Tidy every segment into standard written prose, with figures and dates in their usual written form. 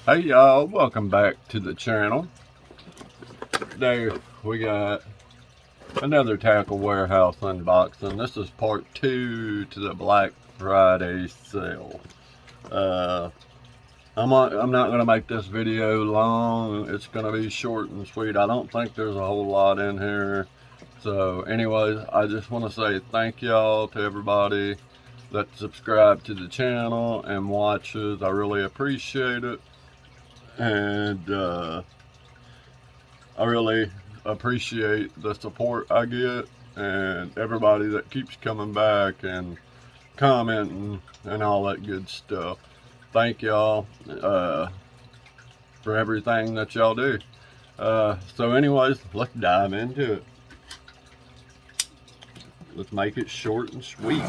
Hey y'all, welcome back to the channel. Today we got another tackle warehouse unboxing. This is part 2 to the Black Friday sale. I'm not going to make this video long. It's going to be short and sweet. I don't think there's a whole lot in here. So anyways, I just want to say thank y'all to everybody that subscribed to the channel and watches. I really appreciate it. And I really appreciate the support I get and everybody that keeps coming back and commenting and all that good stuff. Thank y'all for everything that y'all do. So anyways, let's dive into it. Let's make it short and sweet.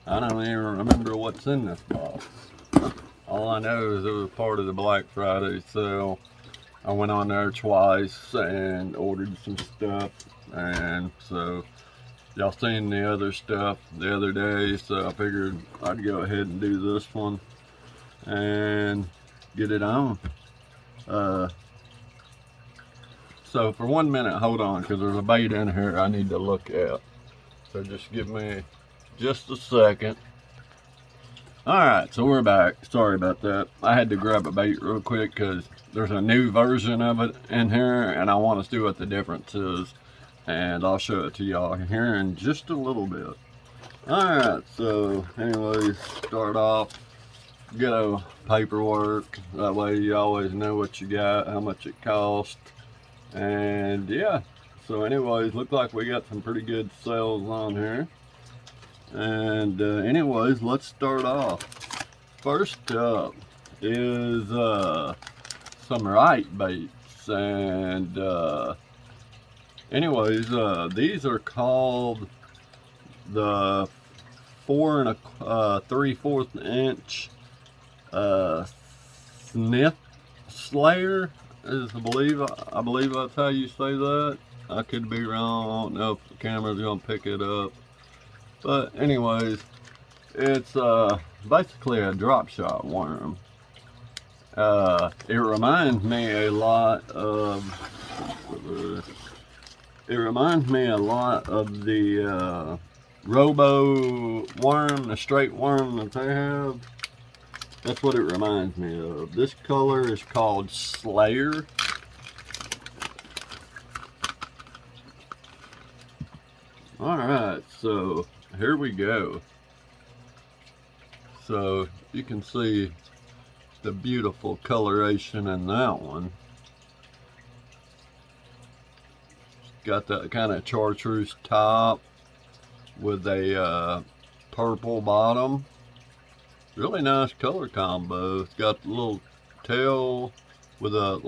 I don't even remember what's in this box. All I know is it was part of the Black Friday sale. I went on there twice and ordered some stuff, and so y'all seen the other stuff the other day, so I figured I'd go ahead and do this one and get it on. So for 1 minute, hold on, because there's a bait in here I need to look at. So just give me just a second. Alright, so we're back. Sorry about that. I had to grab a bait real quick because there's a new version of it in here and I want to see what the difference is. And I'll show it to y'all here in just a little bit. Alright, so anyways, start off. Get a paperwork. That way you always know what you got, how much it cost. And yeah, so anyways, look like we got some pretty good sales on here. And anyways, let's start off. First up is some right baits, and anyways, these are called the 4 3/4 inch sniff slayer. I believe that's how you say that. I could be wrong. I don't know if the camera's gonna pick it up. But anyways, it's basically a drop shot worm. It reminds me a lot of the robo worm, the straight worm that they have. That's what it reminds me of. This color is called Slayer. Alright, so here we go. So you can see the beautiful coloration in that one. Got that kind of chartreuse top with a purple bottom. Really nice color combo. It's got a little tail with a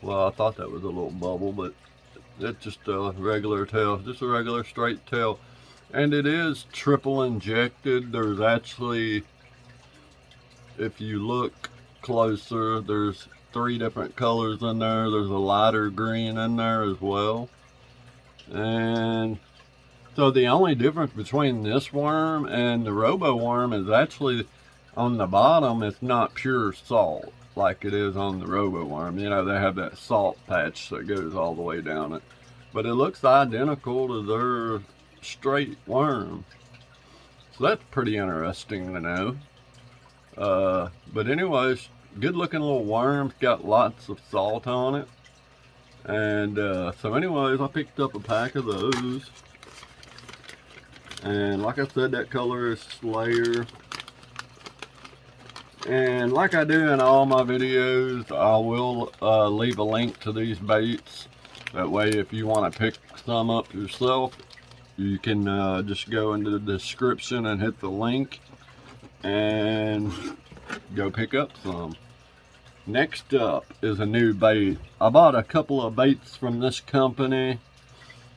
well, I thought that was a little bubble, but it's just a regular tail, just a regular straight tail. And it is triple injected. There's actually, if you look closer, there's 3 different colors in there. There's a lighter green in there as well. And so the only difference between this worm and the robo worm is actually on the bottom, it's not pure salt like it is on the robo worm. You know, they have that salt patch that goes all the way down it. But it looks identical to their straight worm. So that's pretty interesting to know. But anyways, good looking little worm. Got lots of salt on it. And so anyways, I picked up a pack of those. And like I said, that color is Slayer. And like I do in all my videos, I will leave a link to these baits. That way, if you want to pick some up yourself, you can just go into the description and hit the link and go pick up some. Next up is a new bait. I bought a couple of baits from this company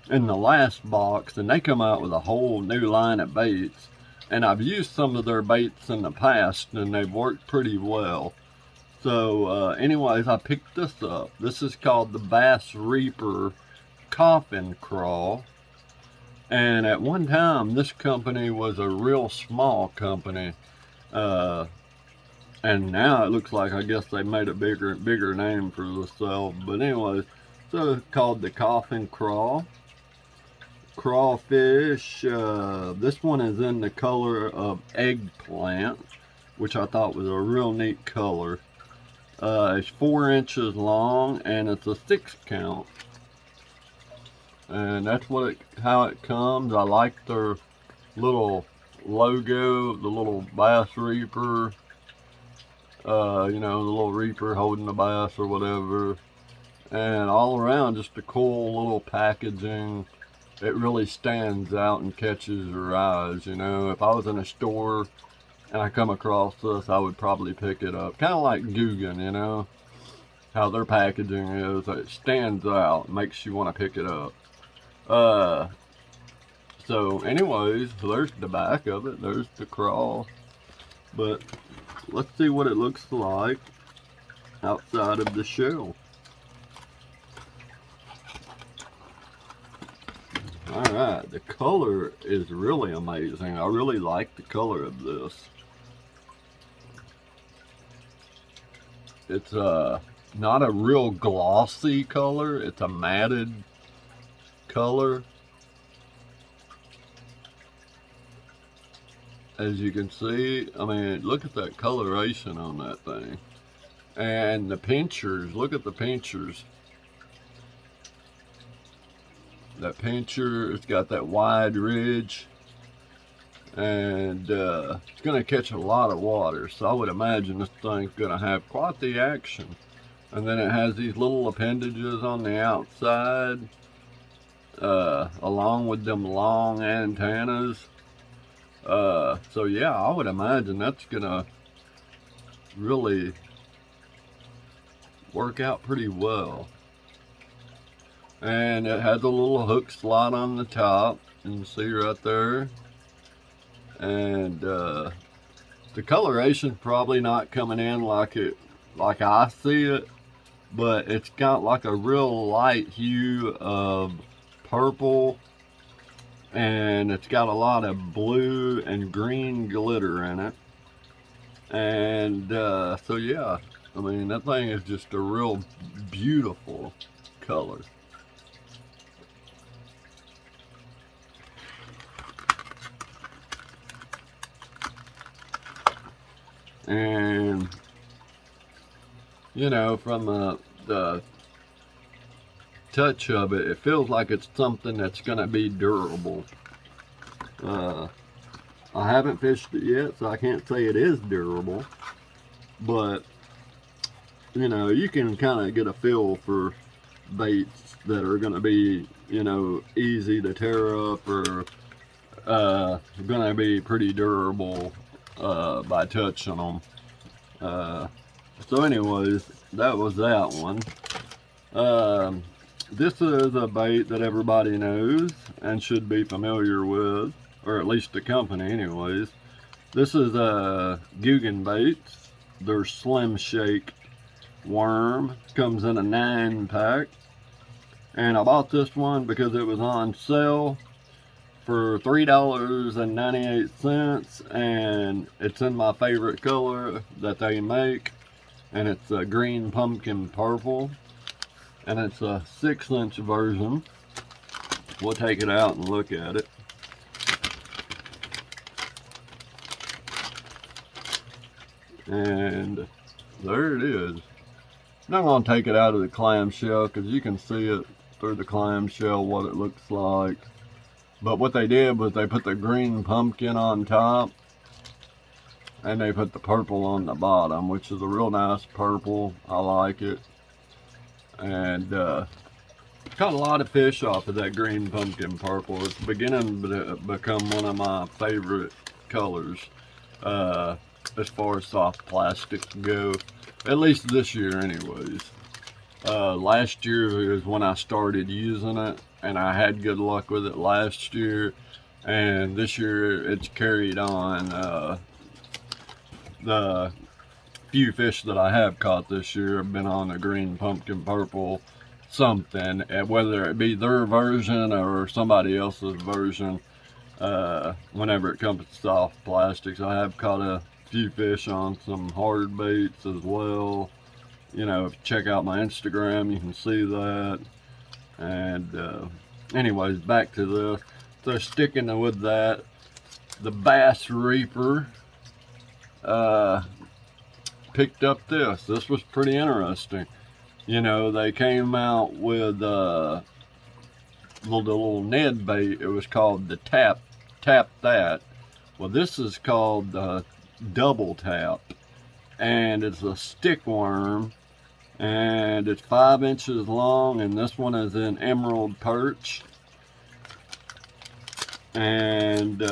in the last box, and they come out with a whole new line of baits. And I've used some of their baits in the past, and they've worked pretty well. So anyways, I picked this up. This is called the Bass Reaper Coffin Crawl. And at one time, this company was a real small company. Uh, and now it looks like, I guess they made a bigger name for themselves. But anyways, so it's called the Coffin Crawfish. This one is in the color of eggplant, which I thought was a real neat color. It's 4 inches long and it's a 6 count. And that's how it comes. I like their little logo, the little bass reaper. You know, the little reaper holding the bass or whatever. And all around, just a cool little packaging. It really stands out and catches your eyes. You know, if I was in a store and I come across this, I would probably pick it up. Kind of like Guggen, you know, how their packaging is. It stands out, makes you want to pick it up. So anyways, there's the back of it. There's the craw. But let's see what it looks like outside of the shell. Alright, the color is really amazing. I really like the color of this. It's not a real glossy color. It's a matted color. As you can see, I mean, look at that coloration on that thing. And the pinchers, look at the pinchers. That pincher, it's got that wide ridge. And it's going to catch a lot of water. So I would imagine this thing's going to have quite the action. And then it has these little appendages on the outside. Along with them long antennas. So yeah, I would imagine that's gonna really work out pretty well. And it has a little hook slot on the top, you can see right there. And the coloration's probably not coming in like I see it, but it's got like a real light hue of purple. And it's got a lot of blue and green glitter in it. And so yeah, I mean, that thing is just a real beautiful color. And you know, from the touch of it, it feels like it's something that's gonna be durable. I haven't fished it yet, so I can't say it is durable, but you know, you can kind of get a feel for baits that are gonna be, you know, easy to tear up or gonna be pretty durable by touching them. So anyways, that was that one. This is a bait that everybody knows and should be familiar with, or at least the company anyways. This is Guggen baits. Their Slim Shake worm. Comes in a 9-pack. And I bought this one because it was on sale for $3.98, and it's in my favorite color that they make, and it's a green pumpkin purple. And it's a 6-inch version. We'll take it out and look at it. And there it is. I'm not going to take it out of the clamshell because you can see it through the clamshell what it looks like. But what they did was they put the green pumpkin on top and they put the purple on the bottom, which is a real nice purple. I like it. And caught a lot of fish off of that green pumpkin purple. It's beginning to become one of my favorite colors as far as soft plastics go, at least this year anyways. Last year is when I started using it, and I had good luck with it last year, and this year it's carried on. The few fish that I have caught this year have been on the green pumpkin purple, something, whether it be their version or somebody else's version. Whenever it comes to soft plastics, I have caught a few fish on some hard baits as well. You know, if you check out my Instagram, you can see that. And anyways, back to this. So sticking with that, the Bass Reaper picked up this. This was pretty interesting. You know, they came out with the little Ned bait. It was called the Tap That. Well, this is called the Double Tap, and it's a stick worm, and it's 5 inches long, and this one is in emerald perch. And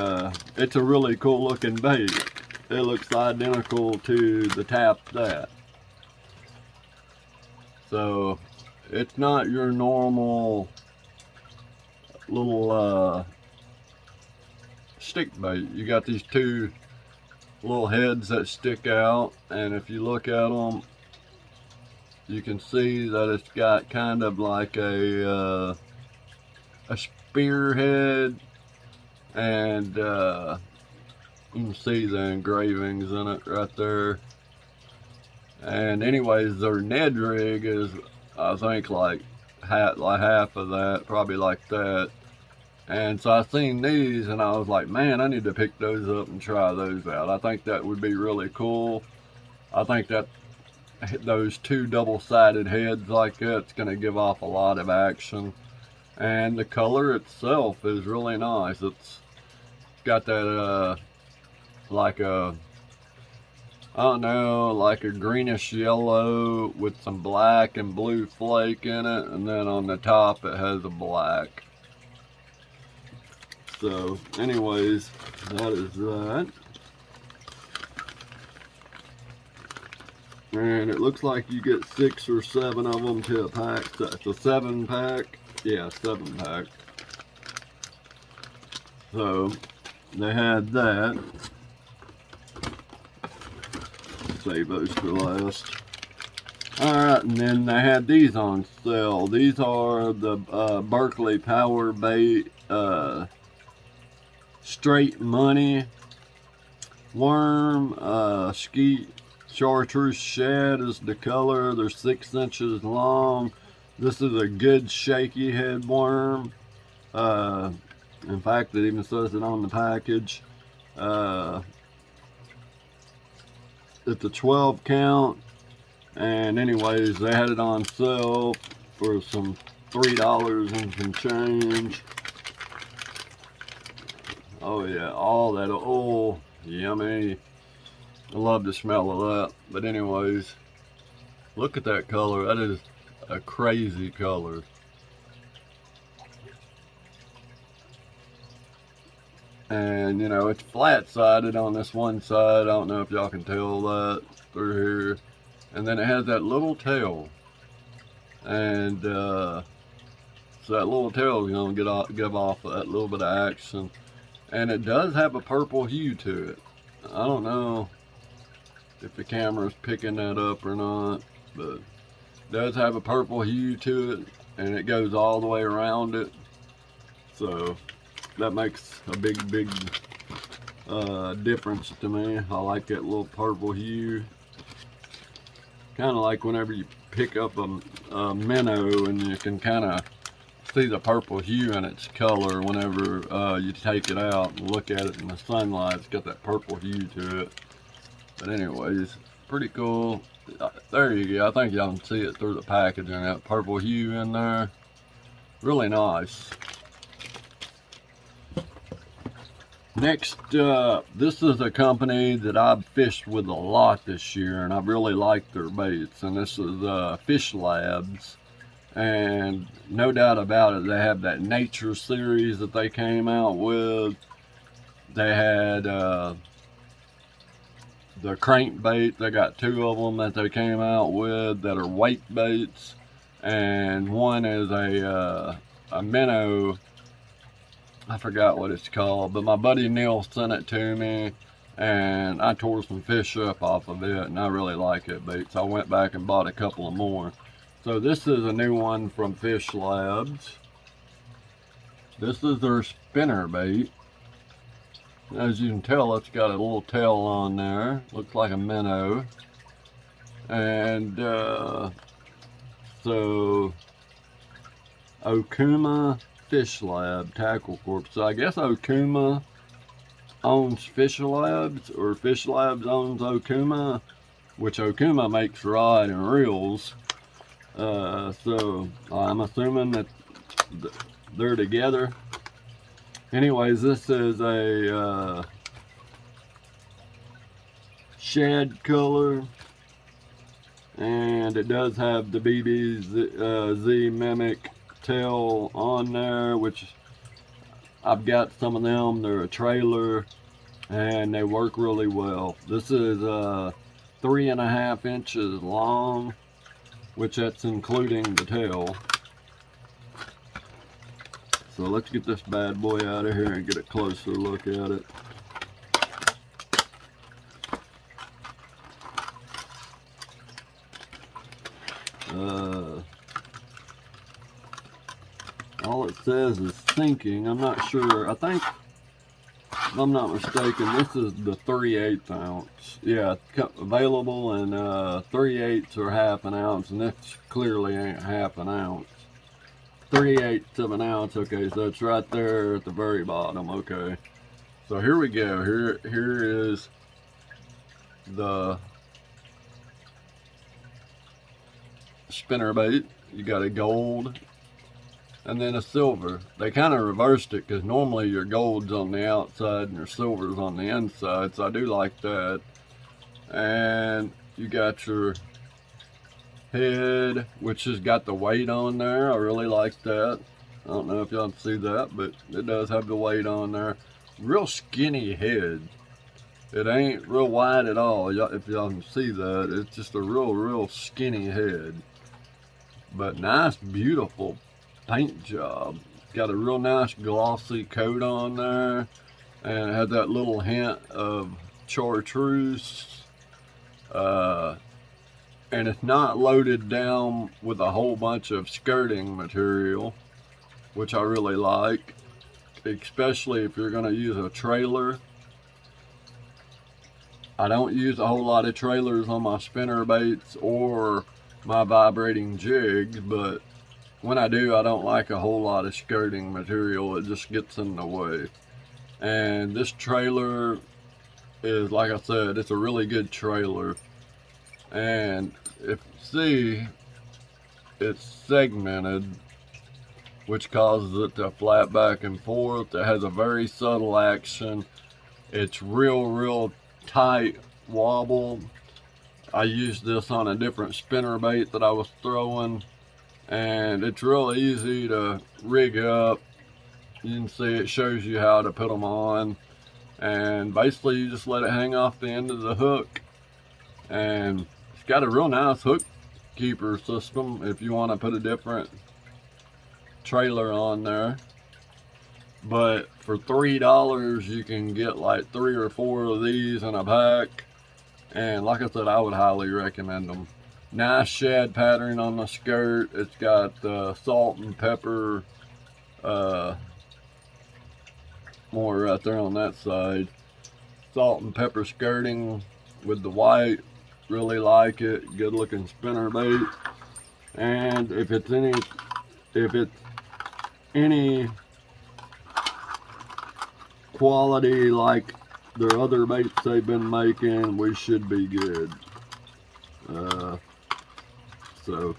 it's a really cool looking bait. It looks identical to the Tap That. So it's not your normal little stick bait. You got these two little heads that stick out, and if you look at them, you can see that it's got kind of like a spearhead, and you can see the engravings in it right there. And anyways, their Ned rig is, I think, like half of that, probably like that. And so I seen these and I was like, man, I need to pick those up and try those out. I think that would be really cool. I think that those two double-sided heads like that's going to give off a lot of action. And the color itself is really nice. It's got that like a, I don't know, like a greenish yellow with some black and blue flake in it, and then on the top it has a black. So anyways, that is that. And it looks like you get 6 or 7 of them to a pack. So it's a 7-pack. Yeah, 7-pack. So they had that. Save those for last. Alright, and then they had these on sale. These are the Berkeley Power Bait Straight Money Worm. Skeet Chartreuse Shad is the color. They're 6 inches long. This is a good shaky head worm. In fact, it even says it on the package. It's a 12 count, and anyways, they had it on sale for some $3 and some change. Oh yeah, all that oil, yummy. I love the smell of that. But anyways, look at that color. That is a crazy color. And you know, it's flat-sided on this one side. I don't know if y'all can tell that through here. And then it has that little tail, and so that little tail is going to give off that little bit of action. And it does have a purple hue to it. I don't know if the camera's picking that up or not, but it does have a purple hue to it, and it goes all the way around it. So that makes a big difference to me. I like that little purple hue. Kind of like whenever you pick up a minnow and you can kind of see the purple hue in its color whenever you take it out and look at it in the sunlight. It's got that purple hue to it. But anyways, pretty cool. There you go. I think y'all can see it through the packaging. That purple hue in there. Really nice. Next, this is a company that I've fished with a lot this year, and I've really liked their baits. And this is Fish Labs. And no doubt about it, they have that Nature series that they came out with. They had the crankbait. They got 2 of them that they came out with that are weight baits, and one is a minnow. I forgot what it's called, but my buddy Neil sent it to me, and I tore some fish up off of it, and I really like it bait. So I went back and bought a couple of more. So this is a new one from Fish Labs. This is their spinner bait. As you can tell, it's got a little tail on there. Looks like a minnow. And so Okuma Fish Lab Tackle Corp. So I guess Okuma owns Fish Labs, or Fish Labs owns Okuma, which Okuma makes rod and reels. So I'm assuming that they're together. Anyways, this is a shad color, and it does have the BBZ Mimic tail on there, which I've got some of them. They're a trailer and they work really well. This is 3.5 inches long, which that's including the tail. So let's get this bad boy out of here and get a closer look at it. All it says is sinking. I'm not sure. I think, if I'm not mistaken, this is the 3/8 ounce. Yeah, available in 3/8 or half an ounce, and this clearly ain't half an ounce. 3/8 of an ounce. Okay, so it's right there at the very bottom. Okay, so here we go. Here is the spinner bait. You got a gold and then a silver. They kind of reversed it because normally your gold's on the outside and your silver's on the inside, so I do like that. And you got your head, which has got the weight on there. I really like that. I don't know if y'all can see that, but it does have the weight on there. Real skinny head. It ain't real wide at all. If y'all can see that, it's just a real skinny head. But nice, beautiful paint job. Got a real nice glossy coat on there, and it has that little hint of chartreuse. And it's not loaded down with a whole bunch of skirting material, which I really like, especially if you're going to use a trailer. I don't use a whole lot of trailers on my spinner baits or my vibrating jigs, but when I do, I don't like a whole lot of skirting material. It just gets in the way. And this trailer is, like I said, it's a really good trailer. And if you see, it's segmented, which causes it to flap back and forth. It has a very subtle action. It's real tight wobble. I used this on a different spinner bait that I was throwing, and it's real easy to rig up. You can see it shows you how to put them on, and basically you just let it hang off the end of the hook. And it's got a real nice hook keeper system if you want to put a different trailer on there. But for $3 you can get like 3 or 4 of these in a pack, and like I said, I would highly recommend them. Nice shad pattern on the skirt. It's got salt and pepper more right there on that side. Salt and pepper skirting with the white. Really like it. Good looking spinner bait. And if it's any quality like their other baits they've been making, we should be good. So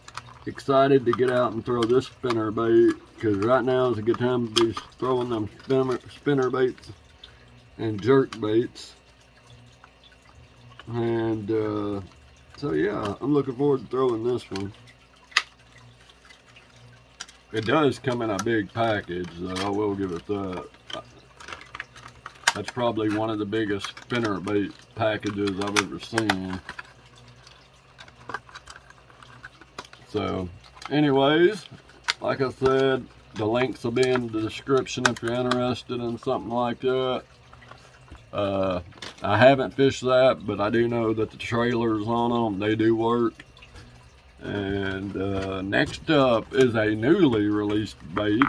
excited to get out and throw this spinner bait, because right now is a good time to be throwing them spinner baits and jerk baits. And so yeah, I'm looking forward to throwing this one. It does come in a big package, though, I will give it that. That's probably one of the biggest spinner bait packages I've ever seen. So anyways, like I said, the links will be in the description if you're interested in something like that. I haven't fished that, but I do know that the trailers on them, they do work. And next up is a newly released bait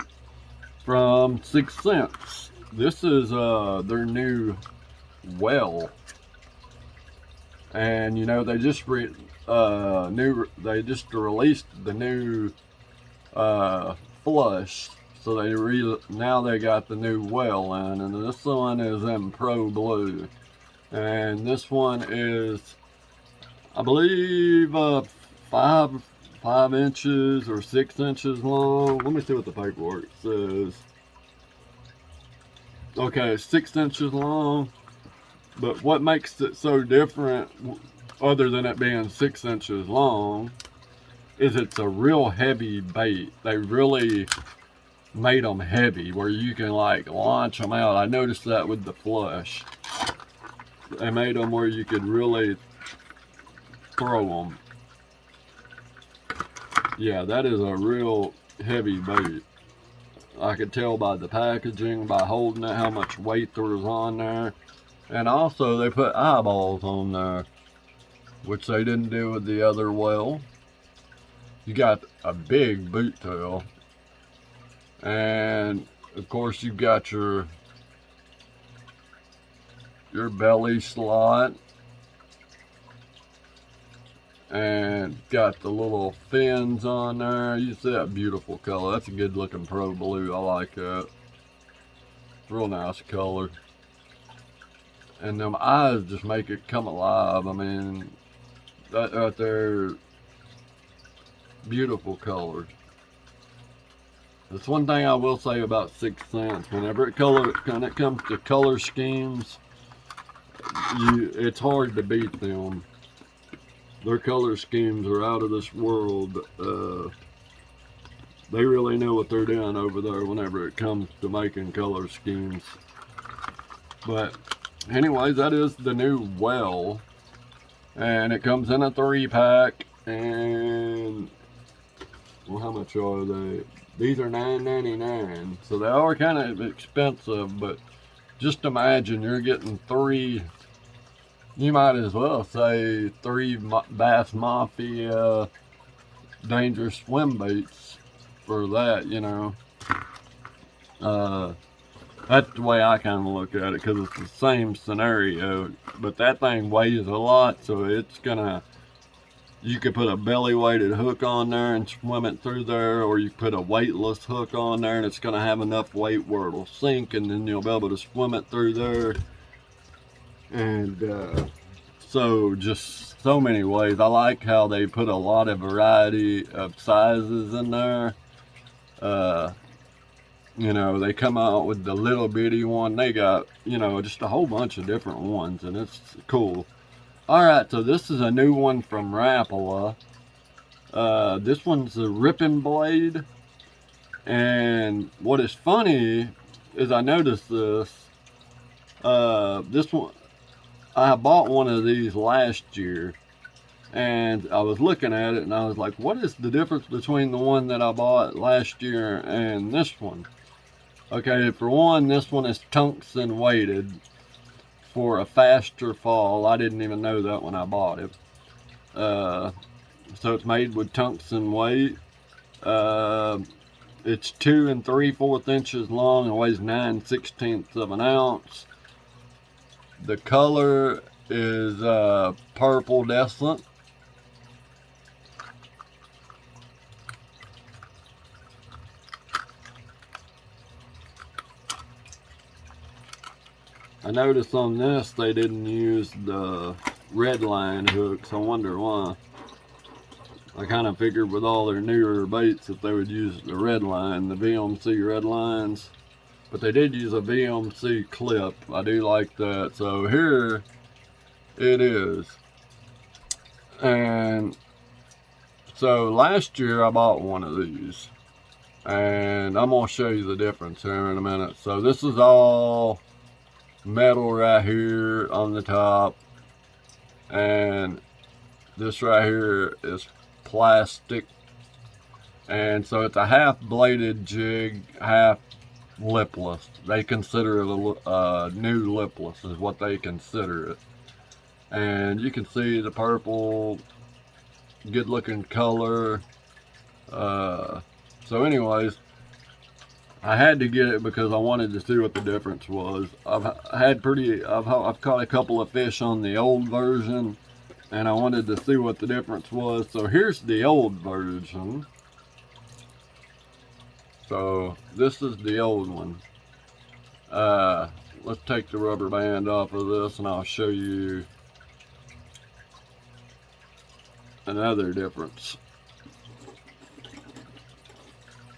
from 6th Sense. This is their new well, and you know they just released the new flush, so now they got the new well in, and this one is in Pro Blue, and this one is, I believe, 5 inches or 6 inches long. Let me see what the paperwork says. Okay, 6 inches long. But what makes it so different, other than it being 6 inches long, is it's a real heavy bait. They really made them heavy where you can like launch them out. I noticed that with the flush. They made them where you could really throw them. Yeah, that is a real heavy bait. I could tell by the packaging, by holding it, how much weight there was on there. And also they put eyeballs on there, which they didn't do with the other well. You got a big boot tail. And of course you've got your belly slot. And got the little fins on there. You see that beautiful color. That's a good looking Pro Blue. I like that. Real nice color. And them eyes just make it come alive. I mean, that right there, beautiful color. That's one thing I will say about 6th Sense. When it comes to color schemes, it's hard to beat them. Their color schemes are out of this world. They really know what they're doing over there whenever it comes to making color schemes. But anyways, that is the new well. And it comes in a 3-pack. And, well, how much are they? These are $9.99. So they are kind of expensive, but just imagine you're getting 3. You might as well say 3 Bass Mafia dangerous swim baits for that, you know. That's the way I kind of look at it, because it's the same scenario. But that thing weighs a lot, so it's gonna, you could put a belly weighted hook on there and swim it through there, or you put a weightless hook on there and it's gonna have enough weight where it'll sink, and then you'll be able to swim it through there. And so just so many ways. I like how they put a lot of variety of sizes in there. You know, they come out with the little bitty one. They got, you know, just a whole bunch of different ones, and it's cool. Alright, so this is a new one from Rapola. This one's a ripping blade. And what is funny is I noticed this. This one, I bought one of these last year, and I was looking at it and I was like, what is the difference between the one that I bought last year and this one? Okay, for one, this one is tungsten weighted for a faster fall. I didn't even know that when I bought it. So it's made with tungsten weight. It's 2 3/4 inches long and weighs 9/16 of an ounce. The color is purple descent. I noticed on this they didn't use the red line hooks. I wonder why. I kind of figured with all their newer baits that they would use the red line, the VMC red lines. But they did use a VMC clip. I do like that. So here it is. And so last year I bought one of these. And I'm going to show you the difference here in a minute. So this is all metal right here on the top. And this right here is plastic. And so it's a half bladed jig, half lipless. They consider it a new lipless is what they consider it. And you can see the purple good looking color. So anyways, I had to get it because I wanted to see what the difference was. I've caught a couple of fish on the old version, and I wanted to see what the difference was. So here's the old version. So this is the old one. Let's take the rubber band off of this and I'll show you another difference.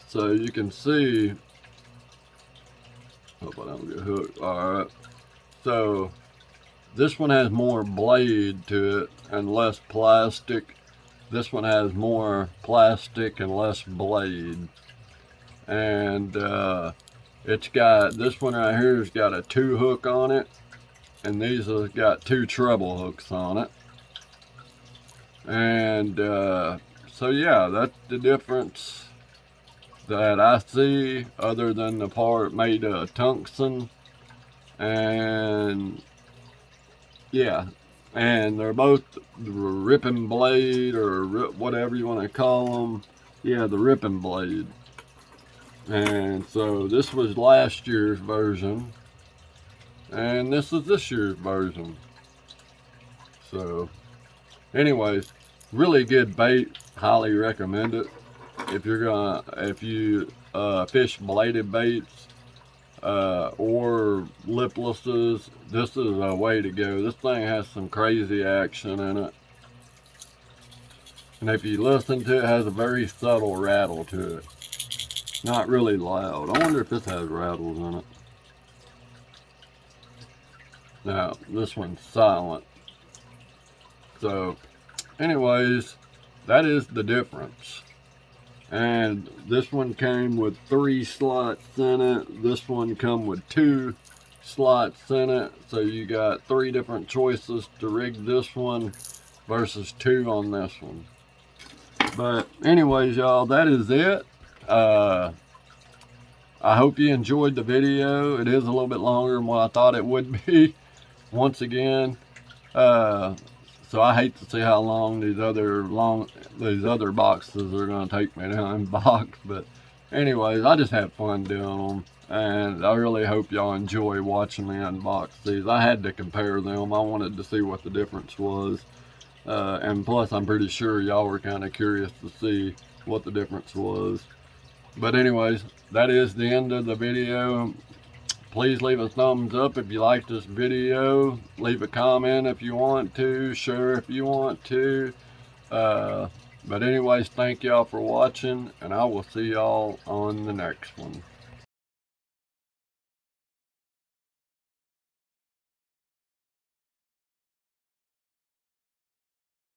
So you can see, hope I don't get hooked. Alright, so this one has more blade to it and less plastic. This one has more plastic and less blade. And it's got, this one right here has got a 2 hook on it, and these have got 2 treble hooks on it. And so yeah, that's the difference that I see, other than the part made of tungsten. And yeah, and they're both the ripping blade, or whatever you want to call them. Yeah, the ripping blade. And so this was last year's version, and this is this year's version. So anyways, really good bait, highly recommend it. If you fish bladed baits or liplesses, this is a way to go. This thing has some crazy action in it, and if you listen to it, it has a very subtle rattle to it. Not really loud. I wonder if this has rattles in it. Now, this one's silent. So, anyways, that is the difference. And this one came with 3 slots in it. This one come with 2 slots in it. So you got 3 different choices to rig this one versus 2 on this one. But anyways, y'all, that is it. I hope you enjoyed the video. It is a little bit longer than what I thought it would be. Once again, so I hate to see how long these other boxes are going to take me to unbox. But anyways, I just had fun doing them, and I really hope y'all enjoy watching me unbox these. I had to compare them. I wanted to see what the difference was, and plus I'm pretty sure y'all were kind of curious to see what the difference was. But anyways, that is the end of the video. Please leave a thumbs up if you like this video. Leave a comment if you want to. Share if you want to. But anyways, thank y'all for watching, and I will see y'all on the next one.